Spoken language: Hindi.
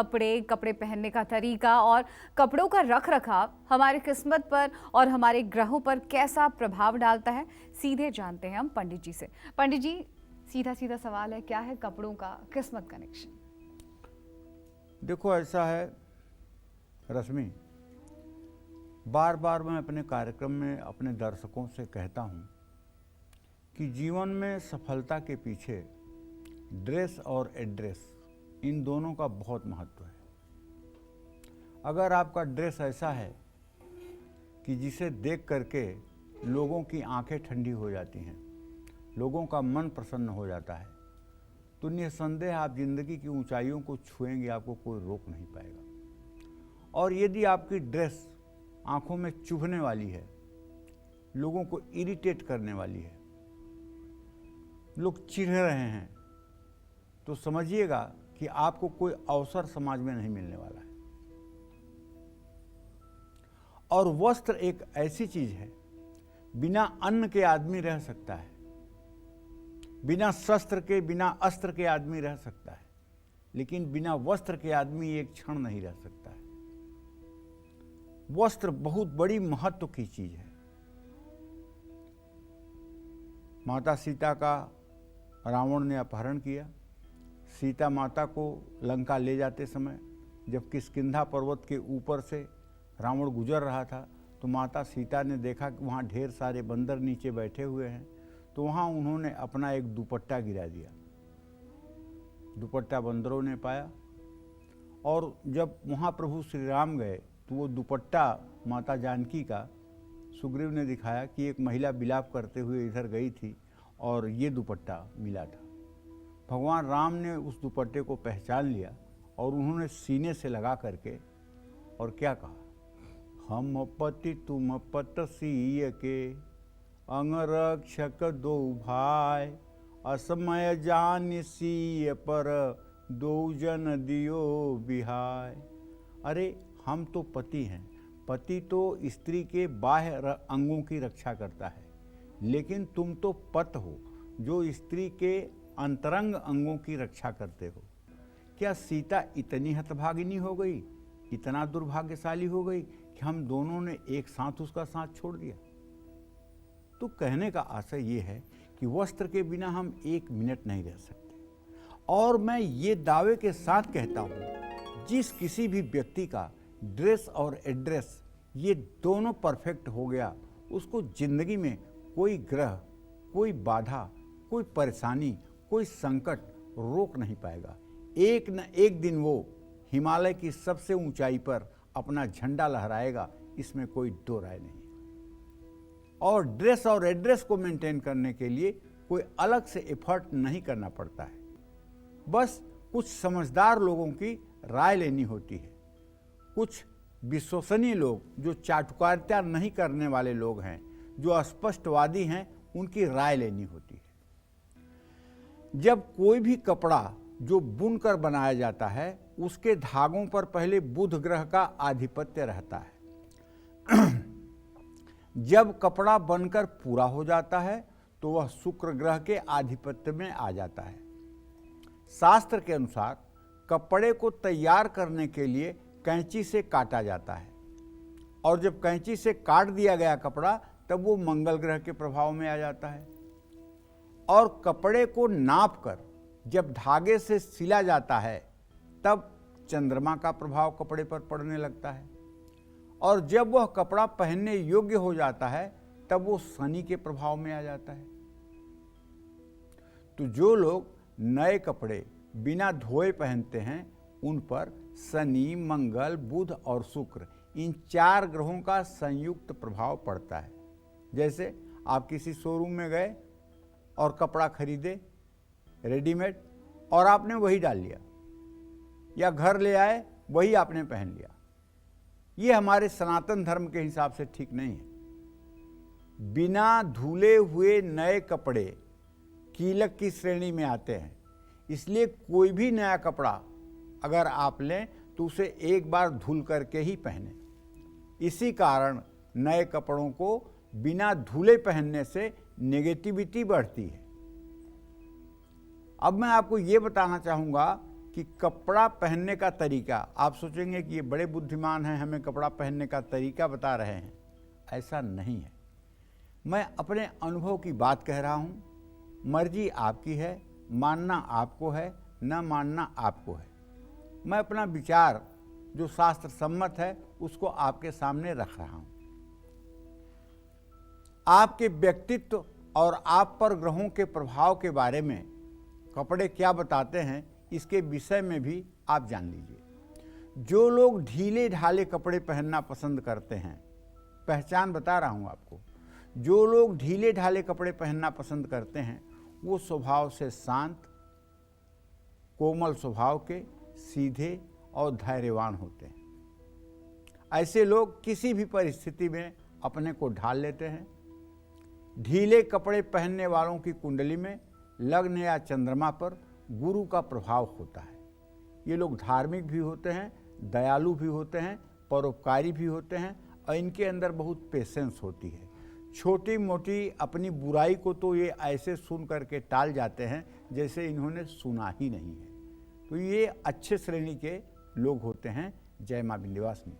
कपड़े, कपड़े पहनने का तरीका और कपड़ों का रख रखाव हमारी किस्मत पर और हमारे ग्रहों पर कैसा प्रभाव डालता है, सीधे जानते हैं हम पंडित जी से। पंडित जी, सीधा सीधा सवाल है, क्या है कपड़ों का किस्मत कनेक्शन? देखो, ऐसा है रश्मि, बार बार मैं अपने कार्यक्रम में अपने दर्शकों से कहता हूँ कि जीवन में सफलता के पीछे ड्रेस और एड्रेस, इन दोनों का बहुत महत्व है। अगर आपका ड्रेस ऐसा है कि जिसे देख करके लोगों की आंखें ठंडी हो जाती हैं, लोगों का मन प्रसन्न हो जाता है, तो निसंदेह आप जिंदगी की ऊंचाइयों को छुएंगे, आपको कोई रोक नहीं पाएगा। और यदि आपकी ड्रेस आंखों में चुभने वाली है, लोगों को इरिटेट करने वाली है, लोग चिढ़ रहे हैं, तो समझिएगा कि आपको कोई अवसर समाज में नहीं मिलने वाला है। और वस्त्र एक ऐसी चीज है, बिना अन्न के आदमी रह सकता है, बिना शस्त्र के, बिना अस्त्र के आदमी रह सकता है, लेकिन बिना वस्त्र के आदमी एक क्षण नहीं रह सकता है। वस्त्र बहुत बड़ी महत्व की चीज है। माता सीता का रावण ने अपहरण किया। सीता माता को लंका ले जाते समय जब किष्किंधा पर्वत के ऊपर से रावण गुजर रहा था, तो माता सीता ने देखा कि वहाँ ढेर सारे बंदर नीचे बैठे हुए हैं, तो वहाँ उन्होंने अपना एक दुपट्टा गिरा दिया। दुपट्टा बंदरों ने पाया, और जब वहाँ प्रभु श्री राम गए तो वो दुपट्टा माता जानकी का सुग्रीव ने दिखाया कि एक महिला विलाप करते हुए इधर गई थी और ये दुपट्टा मिला था। भगवान राम ने उस दुपट्टे को पहचान लिया और उन्होंने सीने से लगा करके और क्या कहा, हम पति तुम पत सीय के, अंगरक्षक दो भाई, असमय जान सीय पर दो जन दियो बिहाय। अरे हम तो पति हैं, पति तो स्त्री के बाह्य अंगों की रक्षा करता है, लेकिन तुम तो पत हो जो स्त्री के अंतरंग अंगों की रक्षा करते हो। क्या सीता इतनी हतभागिनी हो गई, इतना दुर्भाग्यशाली हो गई कि हम दोनों ने एक साथ उसका साथ छोड़ दिया? तो कहने का आशय ये है कि वस्त्र के बिना हम एक मिनट नहीं रह सकते। और मैं ये दावे के साथ कहता हूँ, जिस किसी भी व्यक्ति का ड्रेस और एड्रेस ये दोनों परफेक्ट हो गया, उसको जिंदगी में कोई ग्रह, कोई बाधा, कोई परेशानी, कोई संकट रोक नहीं पाएगा। एक न एक दिन वो हिमालय की सबसे ऊंचाई पर अपना झंडा लहराएगा, इसमें कोई दो राय नहीं। और ड्रेस और एड्रेस को मेंटेन करने के लिए कोई अलग से एफर्ट नहीं करना पड़ता है, बस कुछ समझदार लोगों की राय लेनी होती है। कुछ विश्वसनीय लोग जो चाटुकारिता नहीं करने वाले लोग हैं, जो स्पष्टवादी हैं, उनकी राय लेनी होती है। जब कोई भी कपड़ा जो बुनकर बनाया जाता है, उसके धागों पर पहले बुध ग्रह का आधिपत्य रहता है। जब कपड़ा बनकर पूरा हो जाता है तो वह शुक्र ग्रह के आधिपत्य में आ जाता है। शास्त्र के अनुसार कपड़े को तैयार करने के लिए कैंची से काटा जाता है, और जब कैंची से काट दिया गया कपड़ा, तब वो मंगल ग्रह के प्रभाव में आ जाता है। और कपड़े को नापकर जब धागे से सिला जाता है, तब चंद्रमा का प्रभाव कपड़े पर पड़ने लगता है। और जब वह कपड़ा पहनने योग्य हो जाता है, तब वो शनि के प्रभाव में आ जाता है। तो जो लोग नए कपड़े बिना धोए पहनते हैं, उन पर शनि, मंगल, बुध और शुक्र, इन चार ग्रहों का संयुक्त प्रभाव पड़ता है। जैसे आप किसी शोरूम में गए और कपड़ा खरीदे रेडीमेड, और आपने वही डाल लिया, या घर ले आए वही आपने पहन लिया, ये हमारे सनातन धर्म के हिसाब से ठीक नहीं है। बिना धुले हुए नए कपड़े कीलक की श्रेणी में आते हैं, इसलिए कोई भी नया कपड़ा अगर आप लें तो उसे एक बार धुल करके ही पहने। इसी कारण नए कपड़ों को बिना धुले पहनने से नेगेटिविटी बढ़ती है। अब मैं आपको ये बताना चाहूँगा कि कपड़ा पहनने का तरीका, आप सोचेंगे कि ये बड़े बुद्धिमान हैं, हमें कपड़ा पहनने का तरीका बता रहे हैं। ऐसा नहीं है, मैं अपने अनुभव की बात कह रहा हूँ। मर्जी आपकी है, मानना आपको है, न मानना आपको है। मैं अपना विचार जो शास्त्र सम्मत है उसको आपके सामने रख रहा हूँ। आपके व्यक्तित्व और आप पर ग्रहों के प्रभाव के बारे में कपड़े क्या बताते हैं, इसके विषय में भी आप जान लीजिए। जो लोग ढीले ढाले कपड़े पहनना पसंद करते हैं, पहचान बता रहा हूँ आपको, जो लोग ढीले ढाले कपड़े पहनना पसंद करते हैं वो स्वभाव से शांत, कोमल स्वभाव के, सीधे और धैर्यवान होते हैं। ऐसे लोग किसी भी परिस्थिति में अपने को ढाल लेते हैं। ढीले कपड़े पहनने वालों की कुंडली में लग्न या चंद्रमा पर गुरु का प्रभाव होता है। ये लोग धार्मिक भी होते हैं, दयालु भी होते हैं, परोपकारी भी होते हैं और इनके अंदर बहुत पेशेंस होती है। छोटी मोटी अपनी बुराई को तो ये ऐसे सुन करके टाल जाते हैं जैसे इन्होंने सुना ही नहीं है। तो ये अच्छे श्रेणी के लोग होते हैं। जय मां विंध्यवासिनी।